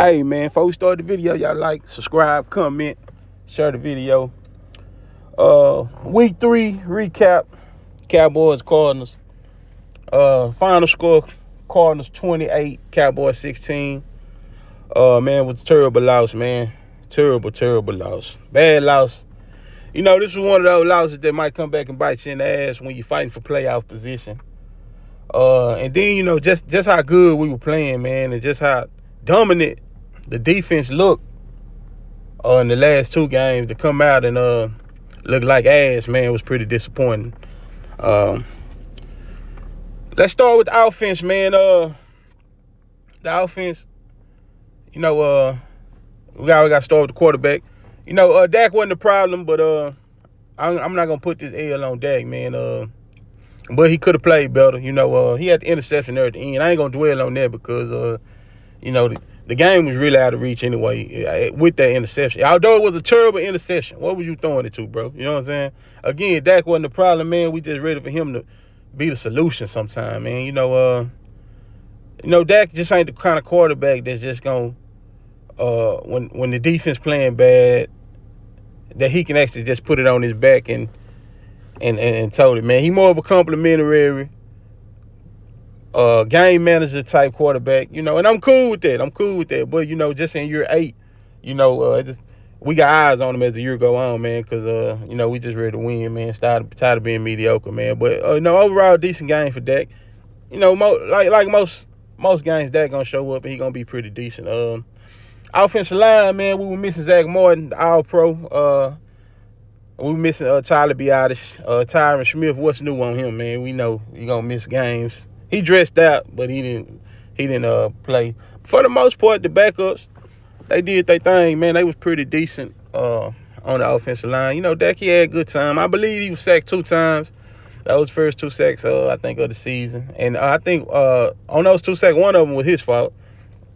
Hey, man, before we start the video, y'all like, subscribe, comment, share the video. Week 3 recap, Cowboys, Cardinals. Final score, Cardinals 28, Cowboys 16. Man, it was a terrible loss, man. Terrible loss. Bad loss. You know, this is one of those losses that might come back and bite you in the ass when you're fighting for playoff position. And then, you know, just how good we were playing, man, and just how dominant the defense looked in the last 2 games to come out and look like ass, man, it was pretty disappointing. Let's start with the offense, man. The offense, you know, we got to start with the quarterback. You know, Dak wasn't the problem, but I'm not going to put this L on Dak, man. But he could have played better. You know, he had the interception there at the end. I ain't going to dwell on that because, you know, the game was really out of reach anyway with that interception. Although it was a terrible interception, what were you throwing it to, bro? You know what I'm saying? Again, Dak wasn't the problem, man. We just ready for him to be the solution sometime, man. You know, Dak just ain't the kind of quarterback that's just going to, when the defense playing bad, that he can actually just put it on his back and told it, man. He more of a complimentary game manager type quarterback, you know, and I'm cool with that. But, you know, just in year 8, you know, we got eyes on him as the year go on, man, because, you know, we just ready to win, man. Tired of being mediocre, man. But, you know, overall, decent game for Dak. You know, like most games, Dak going to show up and he going to be pretty decent. Offensive line, man, we were missing Zach Martin, the All-Pro. We were missing Tyler Biadasz. Tyron Smith, what's new on him, man? We know he going to miss games. He dressed out, but he didn't play. For the most part, the backups, they did their thing, man. They was pretty decent on the offensive line. You know, Dak, he had a good time. I believe he was sacked 2 times. That was first 2 sacks, I think, of the season. And I think on those 2 sacks, one of them was his fault.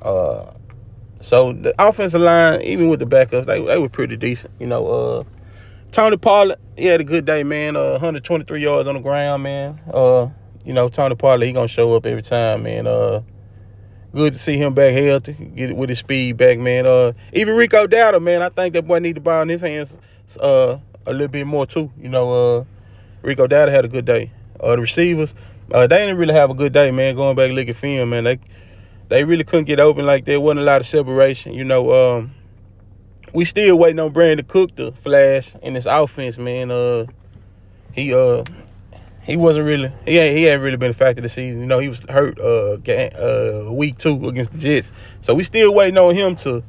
So the offensive line, even with the backups, they were pretty decent. You know, Tony Pollard, he had a good day, man. 123 yards on the ground, man. You know, Tony Pollard, he gonna show up every time, man. Good to see him back healthy, get it with his speed back, man. Even Rico Dowdle, man, I think that boy need the ball in his hands a little bit more too. You know, Rico Dowdle had a good day. The receivers, they didn't really have a good day, man. Going back and look at film, man, they really couldn't get open like that. Wasn't a lot of separation. You know, we still waiting on Brandon Cook to flash in this offense, man. He wasn't really, he hadn't really been a factor this season. You know, he was hurt week 2 against the Jets. So we still waiting on him to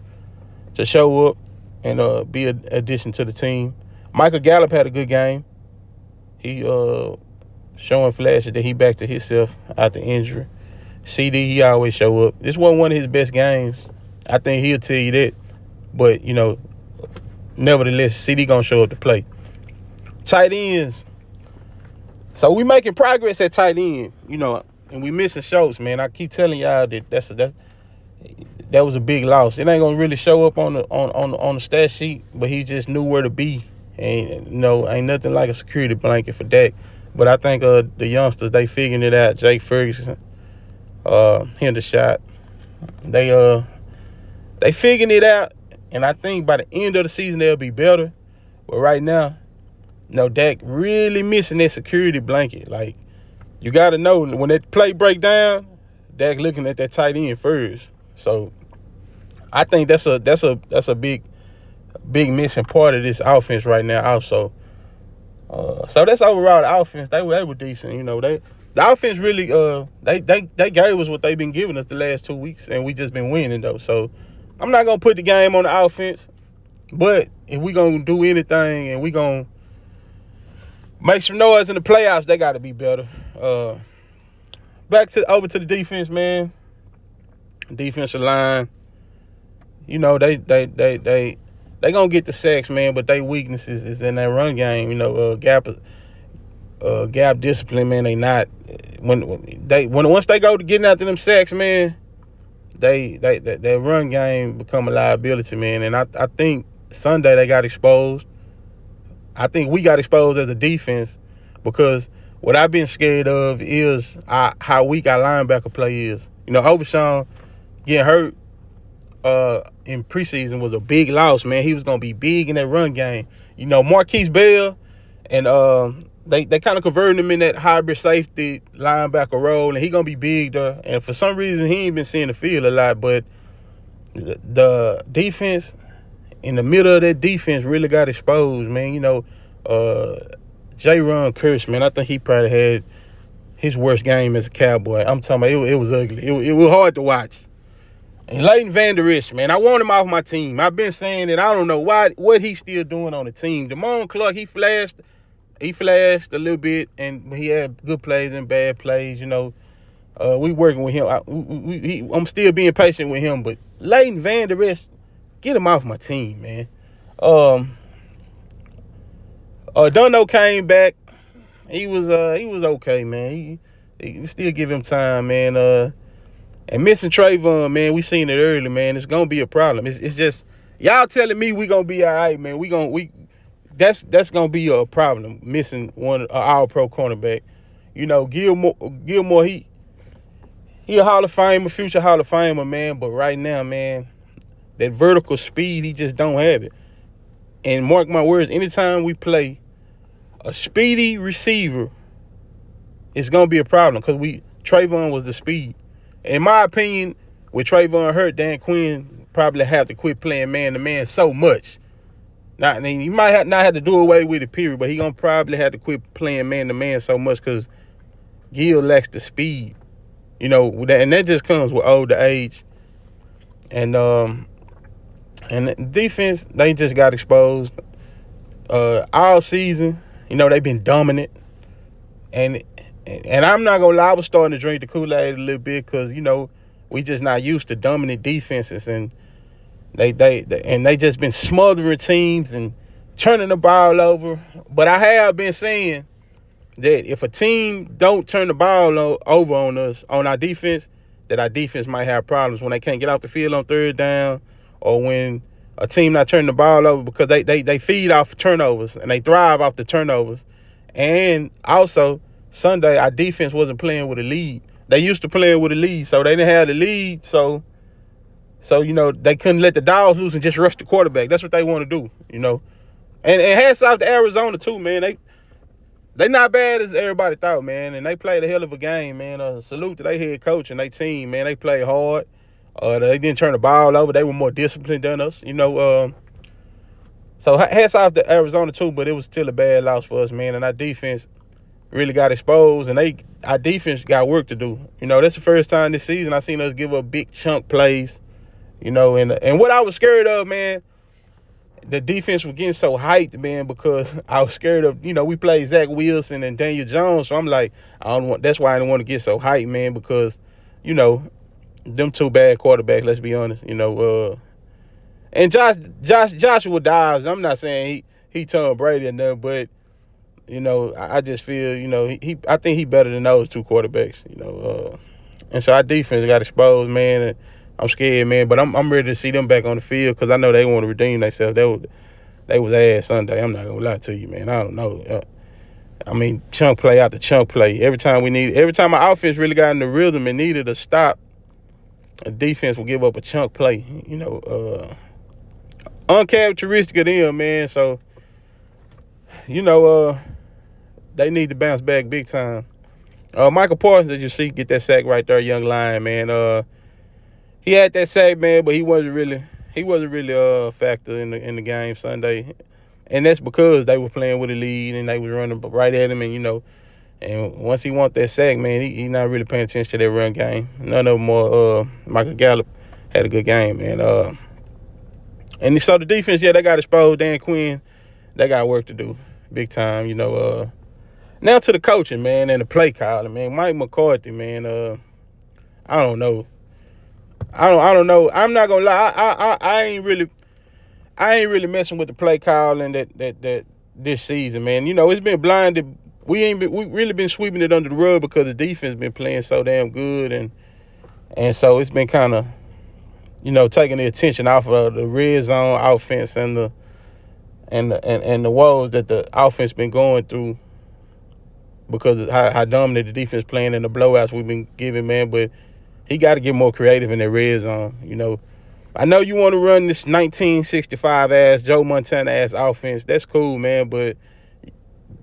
show up and be an addition to the team. Michael Gallup had a good game. He showing flashes that he back to himself after injury. CD, he always show up. This wasn't one of his best games. I think he'll tell you that. But, you know, nevertheless, CD gonna show up to play. Tight ends. So we making progress at tight end, you know, and we missing Schultz, man. I keep telling y'all that that was a big loss. It ain't gonna really show up on the stat sheet, but he just knew where to be. And, you know, ain't nothing like a security blanket for Dak. But I think the youngsters, they figuring it out. Jake Ferguson, Hendershot, they figuring it out. And I think by the end of the season, they'll be better. But right now, you know, Dak really missing that security blanket. Like, you got to know, when that play break down, Dak looking at that tight end first. So, I think that's a big missing part of this offense right now also. So, that's overall the offense. They were decent. You know, the offense really, they gave us what they've been giving us the last 2 weeks, and we just been winning, though. So, I'm not going to put the game on the offense, but if we going to do anything and we going to make some noise in the playoffs, they got to be better. Over to the defense, man. Defensive line. You know, they going to get the sacks, man, but their weaknesses is in that run game. You know, gap discipline, man, they not. Once they go to getting after them sacks, man, their run game become a liability, man. And I think Sunday they got exposed. I think we got exposed as a defense because what I've been scared of is how weak our linebacker play is. You know, Overshawn getting hurt in preseason was a big loss, man. He was gonna be big in that run game. Marquise Bell and they kind of converted him in that hybrid safety linebacker role, and he gonna be big there. And for some reason, he ain't been seeing the field a lot, but the defense in the middle of that defense really got exposed, man. J-Ron Curse, man, I think he probably had his worst game as a Cowboy. I'm talking about it was ugly. It was hard to watch. And Leighton Vander Esch, man, I want him off my team. I've been saying that I don't know what he's still doing on the team. Damone Clark, he flashed a little bit, and he had good plays and bad plays. We working with him. I'm still being patient with him, but Leighton Vander Esch, get him off my team, man. Dunno came back. He was okay, man. He still give him time, man. And missing Trayvon, man, we seen it early, man. It's gonna be a problem. It's just y'all telling me we gonna be all right, man. That's gonna be a problem. Missing one our pro cornerback. Gilmore, he a Hall of Famer, future Hall of Famer, man. But right now, man, that vertical speed, he just don't have it. And mark my words, anytime we play a speedy receiver, it's gonna be a problem because Trayvon was the speed. In my opinion, with Trayvon hurt, Dan Quinn probably have to quit playing man-to-man so much. He might not have to do away with it, period, but he gonna probably have to quit playing man-to-man so much because Gil lacks the speed. And that just comes with older age. And the defense, they just got exposed all season. They've been dominant. And I'm not gonna lie, I was starting to drink the Kool-Aid a little bit because we just not used to dominant defenses, and they just been smothering teams and turning the ball over. But I have been saying that if a team don't turn the ball over on us, on our defense, that our defense might have problems when they can't get off the field on third down, or when a team not turning the ball over because they feed off turnovers and they thrive off the turnovers. And also, Sunday, our defense wasn't playing with a lead. They used to playing with a lead, so they didn't have the lead. So they couldn't let the dogs loose and just rush the quarterback. That's what they want to do, And hats off to Arizona too, man. They not bad as everybody thought, man. And they played a hell of a game, man. Salute to their head coach and their team, man. They played hard. They didn't turn the ball over. They were more disciplined than us, So hats off to Arizona too, but it was still a bad loss for us, man. And our defense really got exposed, and our defense got work to do. That's the first time this season I seen us give up big chunk plays. And what I was scared of, man, the defense was getting so hyped, man, because I was scared of, we played Zach Wilson and Daniel Jones, so I'm like, that's why I didn't want to get so hyped, man, because, them two bad quarterbacks, let's be honest, and Joshua Dobbs, I'm not saying he Tom Brady or nothing, but, I just feel, I think he better than those two quarterbacks, and so our defense got exposed, man, and I'm scared, man, but I'm ready to see them back on the field because I know they want to redeem themselves. They was ass Sunday. I'm not gonna lie to you, man. I don't know. Chunk play after chunk play. Every time our offense really got in the rhythm and needed a stop, the defense will give up a chunk play. Uncharacteristic of them, man. So, they need to bounce back big time. Michael Parsons, as you see, get that sack right there, young lion, man. He had that sack, man, but he wasn't really a factor in the game Sunday, and that's because they were playing with a lead and they was running right at him, and once he want that sack, man, he not really paying attention to that run game. None of them more. Michael Gallup had a good game, man. And so the defense, they got exposed. Dan Quinn, they got work to do, big time. Now to the coaching, man, and the play calling, man. Mike McCarthy, man. I don't know. I don't know. I'm not gonna lie. I ain't really messing with the play calling that this season, man. It's been blinded. We really been sweeping it under the rug because the defense been playing so damn good, and so it's been kind of, taking the attention off of the red zone offense and the woes that the offense been going through because of how dominant the defense playing and the blowouts we've been giving, man. But he got to get more creative in that red zone, I know you want to run this 1965 ass Joe Montana ass offense. That's cool, man. But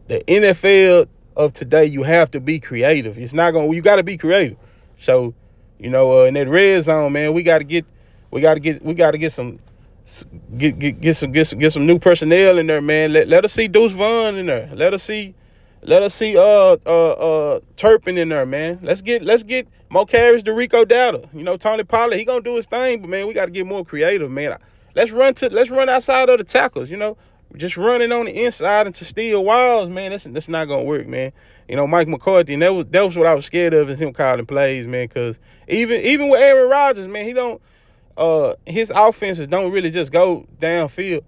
the NFL of today, you have to be creative. It's not gonna. You got to be creative. So, in that red zone, man, we got to get some new personnel in there, man. Let us see Deuce Vaughn in there. Let us see Turpin in there, man. Let's get more carries to Rico Dowdle. Tony Pollard, he gonna do his thing, but man, we got to get more creative, man. Let's run outside of the tackles, just running on the inside into steel walls, man. That's not gonna work, man. Mike McCarthy, and that was what I was scared of, is him calling plays, man. Because even with Aaron Rodgers, man, he don't. His offenses don't really just go downfield.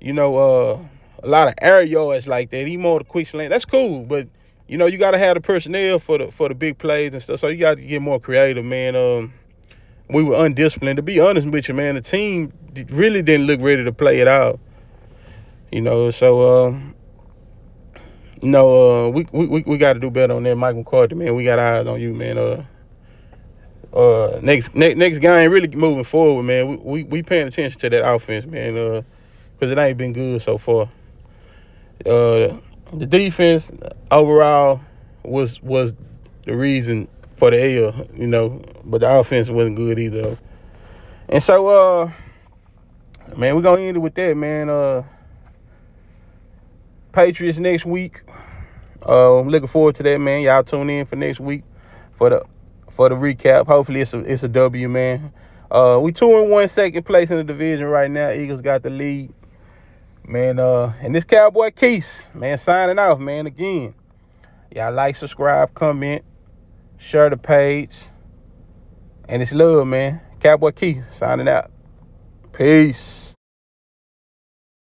A lot of air yards like that. He more the quick slant. That's cool, but you got to have the personnel for the big plays and stuff. So you got to get more creative, man. We were undisciplined. To be honest with you, man, the team really didn't look ready to play it out. So we got to do better on that, Mike McCarthy, man. We got eyes on you, man. Next game, really moving forward, man. We paying attention to that offense, man. Because it ain't been good so far. The defense overall was the reason for the L, but the offense wasn't good either. And so, man, we're gonna end it with that, man. Patriots next week. I'm looking forward to that, man. Y'all tune in for next week for the recap. Hopefully it's a W, man. We 2-1, second place in the division right now. Eagles got the lead, man. And this Cowboy Kiest, man, signing off, man. Again, y'all like, subscribe, comment, share the page, and it's love, man. Cowboy Kiest signing out. Peace.